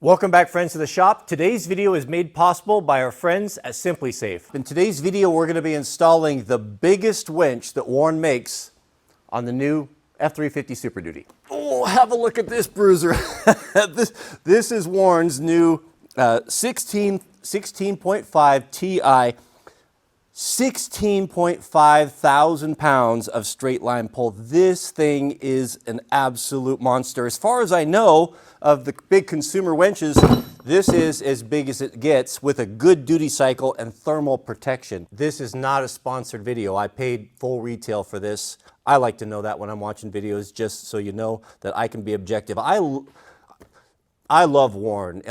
Welcome back, friends, to the shop. Today's video is made possible by our friends at Simply Safe. In today's video, we're going to be installing the biggest winch that Warren makes on the new F350 Super Duty. Oh, have a look at this, Bruiser. this is Warren's new 16.5 Ti, 16.5 thousand pounds of straight line pull. This thing is an absolute monster. As far as I know, of the big consumer winches, this is as big as it gets with a good duty cycle and thermal protection. This is not a sponsored video. I paid full retail for this. I like to know that when I'm watching videos, just so you know that I can be objective. I love Warren.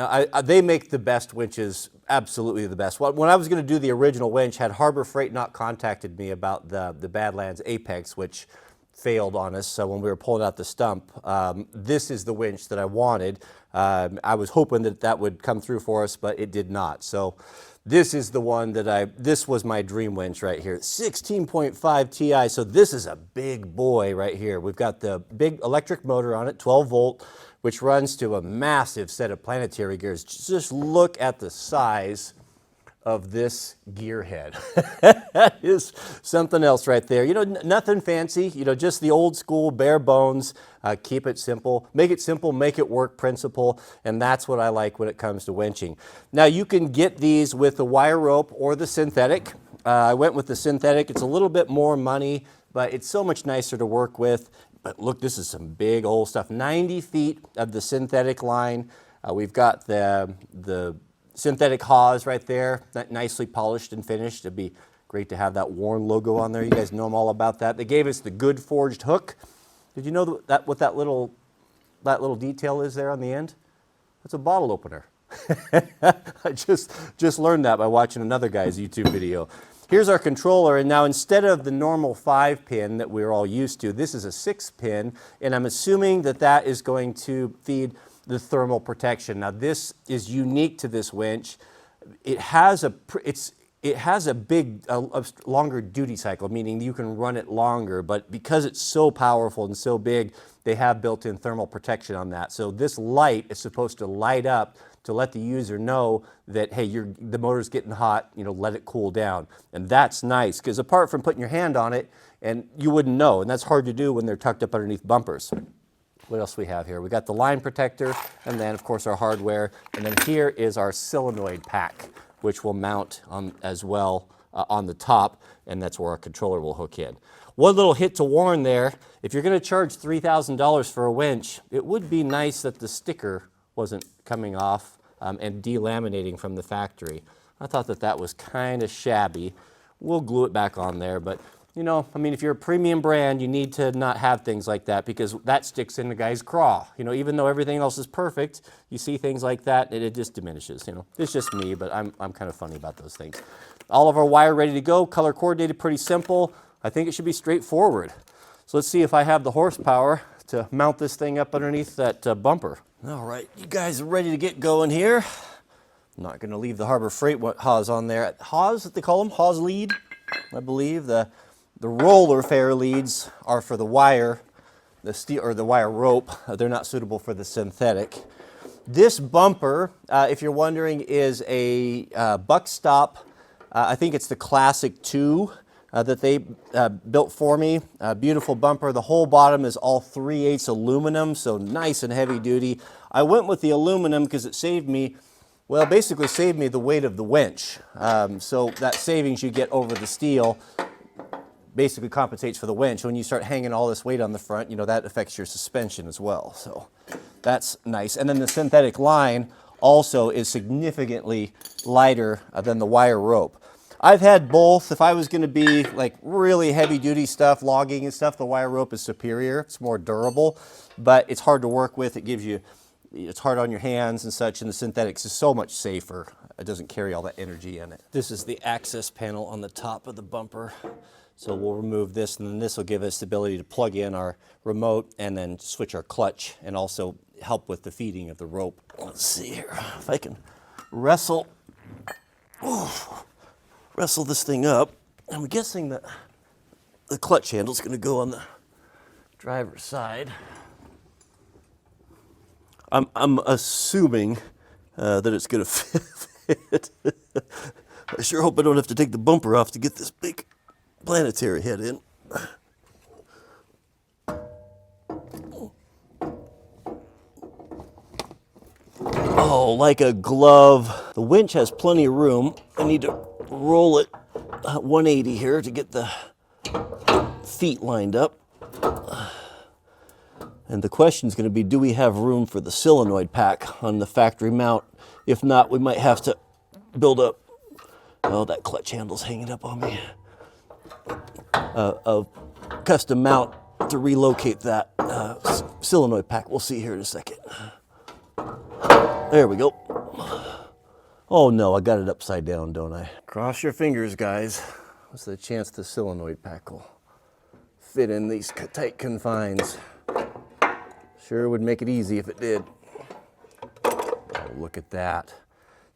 They make the best winches, absolutely the best. When I was going to do the original winch, had Harbor Freight not contacted me about the Badlands Apex, which failed on us, so when we were pulling out the stump, this is the winch that I wanted. I was hoping that that would come through for us, but it did not. So this is the one that this was my dream winch right here. 16.5 Ti, so this is a big boy right here. We've got the big electric motor on it, 12 volt, which runs to a massive set of planetary gears. Just look at the size of this gear head. That is something else right there. You know, nothing fancy, you know, just the old school bare bones, keep it simple, make it work principle, and that's what I like when it comes to winching. Now you can get these with the wire rope or the synthetic. I went with the synthetic. It's a little bit more money, but it's so much nicer to work with. But look, this is some big old stuff. 90 feet of the synthetic line. We've got the synthetic hawse right there, nicely polished and finished. It'd be great to have that Warren logo on there. You guys know I'm all about that. They gave us the good forged hook. Did you know what that little detail is there on the end? That's a bottle opener. I just learned that by watching another guy's YouTube video. Here's our controller, and now instead of the normal 5-pin that we're all used to, this is a 6-pin, and I'm assuming that that is going to feed the thermal protection. Now this is unique to this winch. It has a longer duty cycle, meaning you can run it longer, but because it's so powerful and so big, they have built-in thermal protection on that. So this light is supposed to light up to let the user know that, hey, the motor's getting hot, you know, let it cool down. And that's nice, because apart from putting your hand on it, and you wouldn't know, and that's hard to do when they're tucked up underneath bumpers. What else we have here? We got the line protector, and then of course our hardware, and then here is our solenoid pack, which will mount as well on the top, and that's where our controller will hook in. One little hit to Warren there: if you're going to charge $3,000 for a winch, it would be nice that the sticker wasn't coming off and delaminating from the factory. I thought that was kind of shabby. We'll glue it back on there, but you know, I mean, if you're a premium brand, you need to not have things like that, because that sticks in the guy's craw. You know, even though everything else is perfect, you see things like that, and it just diminishes, you know. It's just me, but I'm kind of funny about those things. All of our wire ready to go, color coordinated, pretty simple. I think it should be straightforward. So let's see if I have the horsepower to mount this thing up underneath that bumper. All right, you guys are ready to get going here. I'm not going to leave the Harbor Freight hawse on there. Hawse, what they call them, hawse lead, I believe. The roller fair leads are for the wire, the steel or the wire rope. They're not suitable for the synthetic. This bumper, if you're wondering, is a buck stop. I think it's the Classic 2 that they built for me. Beautiful bumper. The whole bottom is all 3/8 aluminum, so nice and heavy duty. I went with the aluminum because it saved me, well, basically saved me the weight of the winch. So that savings you get over the steel basically compensates for the winch. When you start hanging all this weight on the front, you know, that affects your suspension as well. So that's nice. And then the synthetic line also is significantly lighter than the wire rope. I've had both. If I was going to be like really heavy duty stuff, logging and stuff, the wire rope is superior. It's more durable, but it's hard to work with. It's hard on your hands and such, and the synthetics is so much safer. It doesn't carry all that energy in it. This is the access panel on the top of the bumper. So we'll remove this, and then this will give us the ability to plug in our remote and then switch our clutch, and also help with the feeding of the rope. Let's see here if I can wrestle this thing up. I'm guessing that the clutch handle is going to go on the driver's side. I'm assuming that it's going to fit. I sure hope I don't have to take the bumper off to get this big planetary head in. Oh, like a glove. The winch has plenty of room. I need to roll it 180 here to get the feet lined up. And the question is going to be, do we have room for the solenoid pack on the factory mount? If not, we might have to build up, oh, that clutch handle's hanging up on me, a custom mount to relocate that solenoid pack. We'll see here in a second. There we go. Oh no, I got it upside down, don't I? Cross your fingers, guys. What's the chance the solenoid pack will fit in these tight confines? Sure would make it easy if it did. Oh, look at that.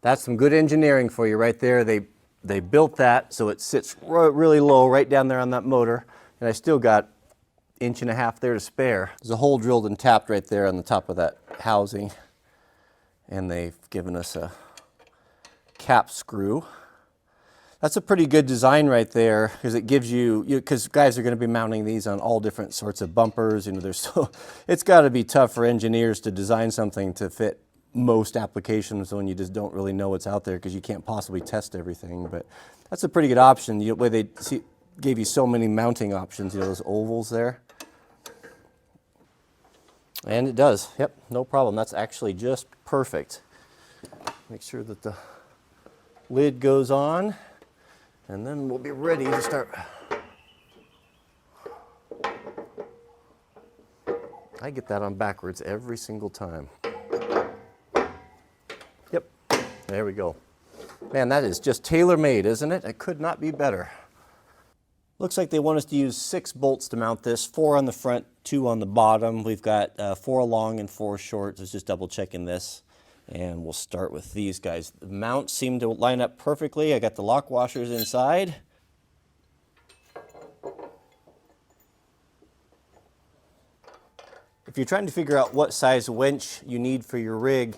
That's some good engineering for you right there. They built that so it sits really low right down there on that motor. And I still got 1.5 inches there to spare. There's a hole drilled and tapped right there on the top of that housing. And they've given us a cap screw. That's a pretty good design right there, because it gives you, because guys are going to be mounting these on all different sorts of bumpers. It's got to be tough for engineers to design something to fit most applications when you just don't really know what's out there, because you can't possibly test everything. But that's a pretty good option. The way they gave you so many mounting options, those ovals there. And it does, yep, no problem. That's actually just perfect. Make sure that the lid goes on, and then we'll be ready to start. I get that on backwards every single time. Yep, there we go. Man, that is just tailor-made, isn't it? It could not be better. Looks like they want us to use 6 bolts to mount this, 4 on the front, 2 on the bottom. We've got 4 long and 4 short. So just double checking this. And we'll start with these guys. The mounts seem to line up perfectly. I got the lock washers inside. If you're trying to figure out what size winch you need for your rig,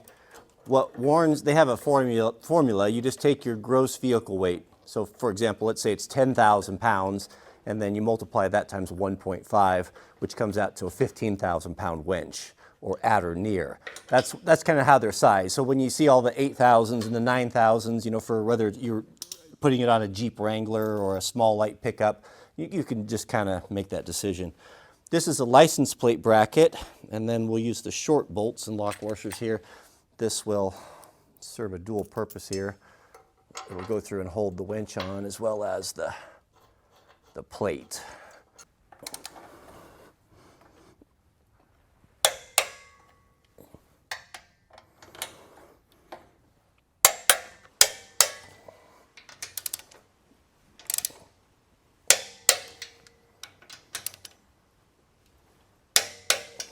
what warns, they have a formula. You just take your gross vehicle weight. So for example, let's say it's 10,000 pounds, and then you multiply that times 1.5, which comes out to a 15,000 pound winch, or at or near. That's kind of how they're sized. So when you see all the 8,000s and the 9,000s, for whether you're putting it on a Jeep Wrangler or a small light pickup, you can just kind of make that decision. This is a license plate bracket, and then we'll use the short bolts and lock washers here. This will serve a dual purpose here. It will go through and hold the winch on, as well as the plate.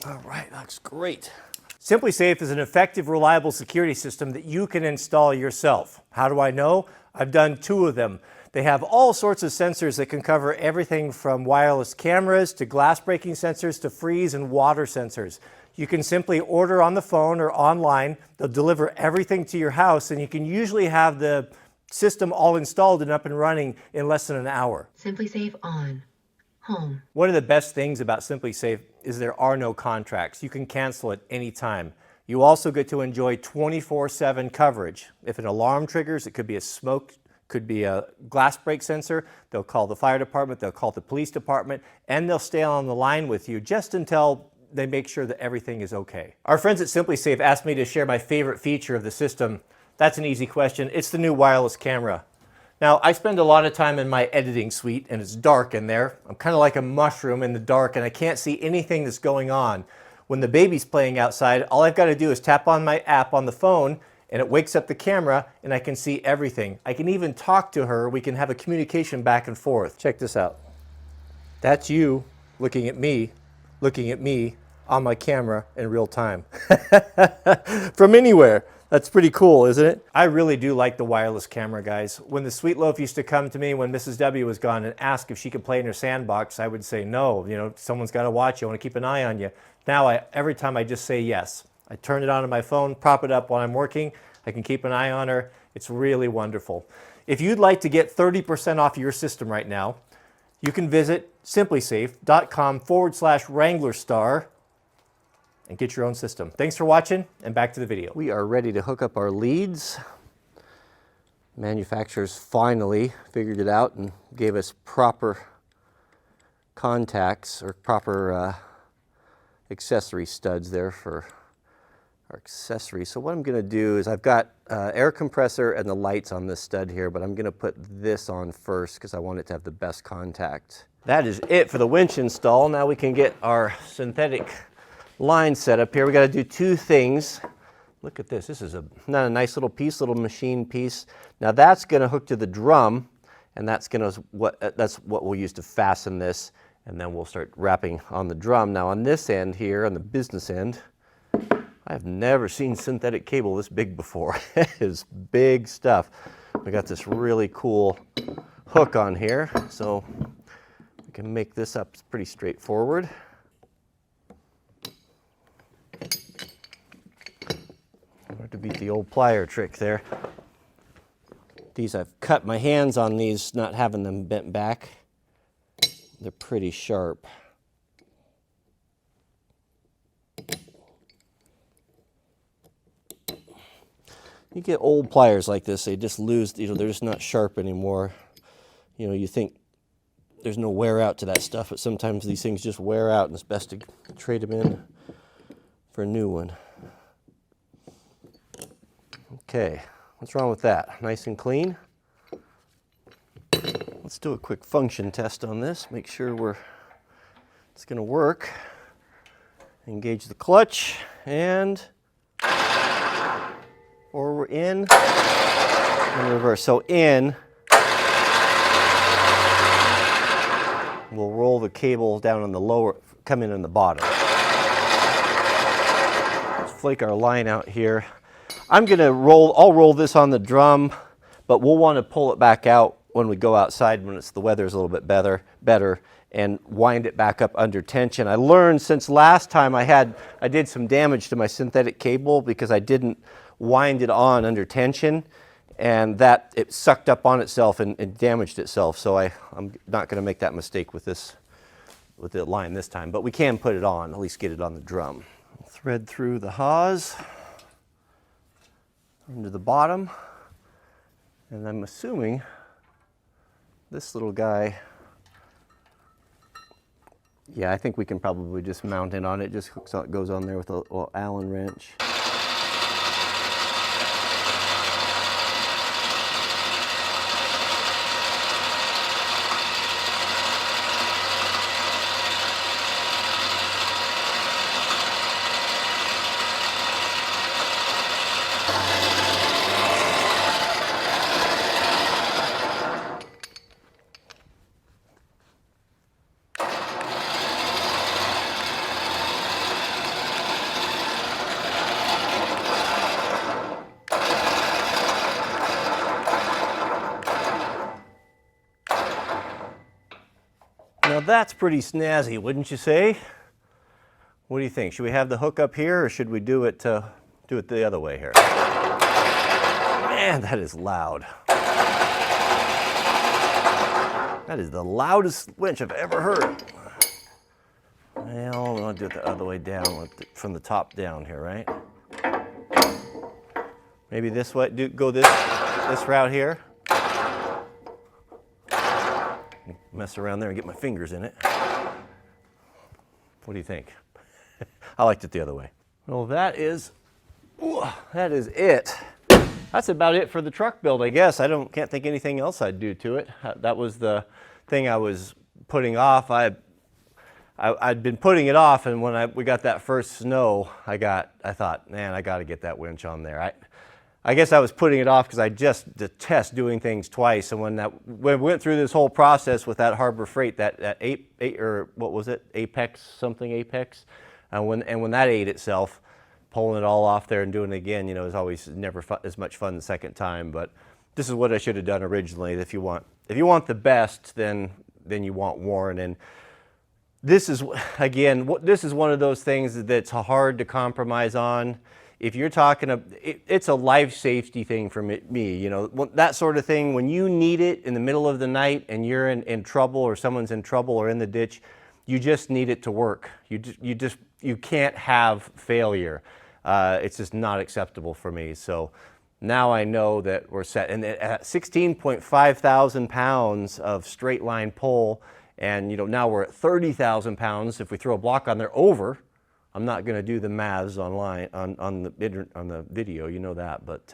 All right, looks great. SimpliSafe is an effective, reliable security system that you can install yourself. How do I know? I've done 2 of them. They have all sorts of sensors that can cover everything from wireless cameras to glass breaking sensors to freeze and water sensors. You can simply order on the phone or online. They'll deliver everything to your house, and you can usually have the system all installed and up and running in less than an hour. SimpliSafe on. Home. One of the best things about SimpliSafe is there are no contracts. You can cancel at any time. You also get to enjoy 24/7 coverage. If an alarm triggers, it could be a smoke, could be a glass break sensor. They'll call the fire department, they'll call the police department, and they'll stay on the line with you just until they make sure that everything is okay. Our friends at SimpliSafe asked me to share my favorite feature of the system. That's an easy question. It's the new wireless camera. Now, I spend a lot of time in my editing suite, and it's dark in there. I'm kind of like a mushroom in the dark, and I can't see anything that's going on. When the baby's playing outside, all I've got to do is tap on my app on the phone, and it wakes up the camera, and I can see everything. I can even talk to her. We can have a communication back and forth. Check this out. That's you looking at me on my camera in real time. From anywhere. That's pretty cool, isn't it? I really do like the wireless camera, guys. When the Sweet Loaf used to come to me when Mrs. W was gone and ask if she could play in her sandbox, I would say no. Someone's got to watch you. I want to keep an eye on you. Now, every time I just say yes. I turn it on my phone, prop it up while I'm working. I can keep an eye on her. It's really wonderful. If you'd like to get 30% off your system right now, you can visit simplysafe.com/Wranglerstar and get your own system. Thanks for watching, and back to the video. We are ready to hook up our leads. Manufacturers finally figured it out and gave us proper contacts or proper accessory studs there for our accessory. So what I'm going to do is I've got air compressor and the lights on this stud here, but I'm going to put this on first because I want it to have the best contact. That is it for the winch install. Now we can get our synthetic line set up here. We got to do two things. Look at this. This is not a nice little piece, little machine piece. Now that's going to hook to the drum, and that's what we'll use to fasten this, and then we'll start wrapping on the drum. Now on this end here, on the business end, I've never seen synthetic cable this big before. It is big stuff. We got this really cool hook on here, so we can make this up. It's pretty straightforward. Hard to beat the old plier trick there. These, I've cut my hands on these, not having them bent back. They're pretty sharp. You get old pliers like this, they just lose, they're just not sharp anymore. You think there's no wear out to that stuff, but sometimes these things just wear out, and it's best to trade them in for a new one. Okay, what's wrong with that? Nice and clean. Let's do a quick function test on this, make sure it's going to work. Engage the clutch, and we're in and reverse. So in, we'll roll the cable down on the lower, come in on the bottom. Let's flake our line out here. I'll roll this on the drum, but we'll want to pull it back out when we go outside when the weather's a little bit better, and wind it back up under tension. I learned since last time I did some damage to my synthetic cable because I didn't wind it on under tension, and that it sucked up on itself and damaged itself. So I'm not going to make that mistake with the line this time, but we can put it on, at least get it on the drum. Thread through the hawse into the bottom, and I'm assuming this little guy, yeah, I think we can probably just mount it on it. Just hooks on, goes on there with a little Allen wrench. Now that's pretty snazzy, wouldn't you say? What do you think? Should we have the hook up here, or should we do it the other way here? Man, that is loud. That is the loudest winch I've ever heard. Well, I'll do it the other way down, from the top down here, right? Maybe this way, go this route here. Mess around there and get my fingers in it. What do you think? I liked it the other way. Well, that is it. That's about it for the truck build, I guess. Can't think anything else I'd do to it. That was the thing I was putting off. I'd been putting it off, and when we got that first snow, I thought, man, I got to get that winch on there. I guess I was putting it off because I just detest doing things twice. And when we went through this whole process with that Harbor Freight, that what was it, Apex, and when that ate itself, pulling it all off there and doing it again, is always never as much fun the second time. But this is what I should have done originally. If you want the best, then you want Warren. And This is, again, this is one of those things that's hard to compromise on. If you're talking, it's a life safety thing for me, you know, that sort of thing. When you need it in the middle of the night and you're in trouble, or someone's in trouble or in the ditch, you just need it to work. You can't have failure. It's just not acceptable for me. So now I know that we're set. And at 16.5 thousand pounds of straight line pull, and you know, now we're at 30,000 pounds. If we throw a block on there over, I'm not going to do the maths online on the video, you know that, but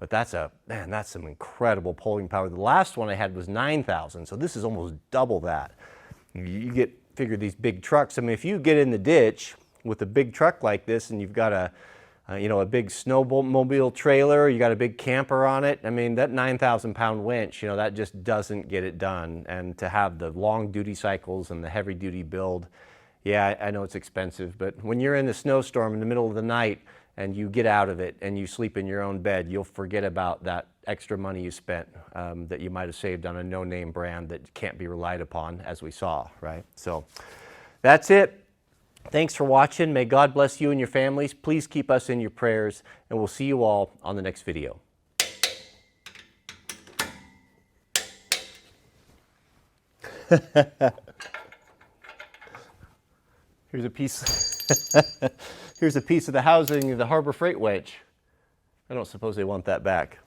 that's that's some incredible pulling power. The last one I had was 9,000, so this is almost double that. You figure these big trucks. I mean, if you get in the ditch with a big truck like this, and you've got a big snowmobile trailer, you got a big camper on it. I mean, that 9,000 pound winch, you know, that just doesn't get it done. And to have the long duty cycles and the heavy duty build. Yeah, I know it's expensive, but when you're in the snowstorm in the middle of the night and you get out of it and you sleep in your own bed, you'll forget about that extra money you spent that you might have saved on a no-name brand that can't be relied upon, as we saw, right? So that's it. Thanks for watching. May God bless you and your families. Please keep us in your prayers, and we'll see you all on the next video. Here's a piece. Here's a piece of the housing of the Harbor Freight Winch. I don't suppose they want that back.